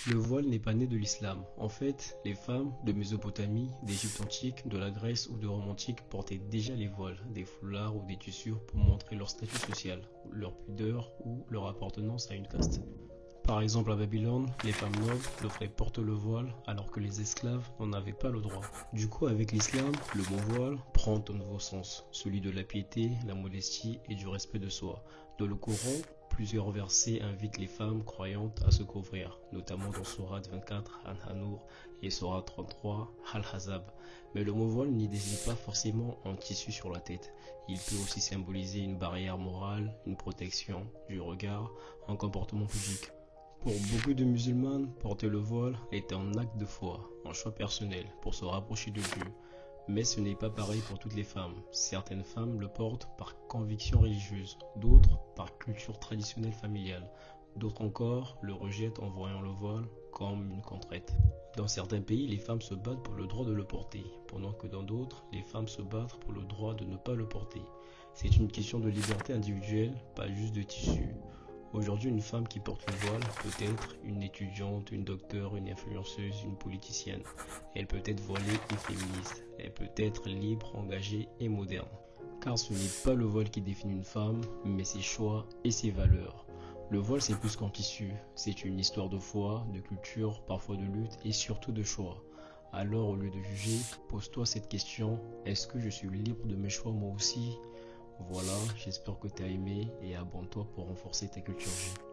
Le voile n'est pas né de l'islam. En fait, les femmes de Mésopotamie, d'Égypte antique, de la Grèce ou de Rome antique portaient déjà les voiles, des foulards ou des tessures pour montrer leur statut social, leur pudeur ou leur appartenance à une caste. Par exemple, à Babylone, les femmes nobles devraient porter le voile alors que les esclaves n'en avaient pas le droit. Du coup, avec l'islam, le mot voile prend un nouveau sens, celui de la piété, la modestie et du respect de soi. Dans le Coran, plusieurs versets invitent les femmes croyantes à se couvrir, notamment dans Sourate 24 An-Hanur et Sourate 33 Al-Hazab. Mais le mot voile n'y désigne pas forcément un tissu sur la tête. Il peut aussi symboliser une barrière morale, une protection du regard, un comportement public. Pour beaucoup de musulmanes, porter le voile est un acte de foi, un choix personnel pour se rapprocher de Dieu. Mais ce n'est pas pareil pour toutes les femmes. Certaines femmes le portent par conviction religieuse, d'autres par culture traditionnelle familiale, d'autres encore le rejettent en voyant le voile comme une contrainte. Dans certains pays, les femmes se battent pour le droit de le porter, pendant que dans d'autres, les femmes se battent pour le droit de ne pas le porter. C'est une question de liberté individuelle, pas juste de tissu. Aujourd'hui, une femme qui porte le voile peut être une étudiante, une docteure, une influenceuse, une politicienne. Elle peut être voilée et féministe. Elle peut être libre, engagée et moderne. Car ce n'est pas le voile qui définit une femme, mais ses choix et ses valeurs. Le voile, c'est plus qu'un tissu. C'est une histoire de foi, de culture, parfois de lutte et surtout de choix. Alors, au lieu de juger, pose-toi cette question: est-ce que je suis libre de mes choix moi aussi? Voilà, j'espère que tu as aimé et abonne-toi pour renforcer ta culture G.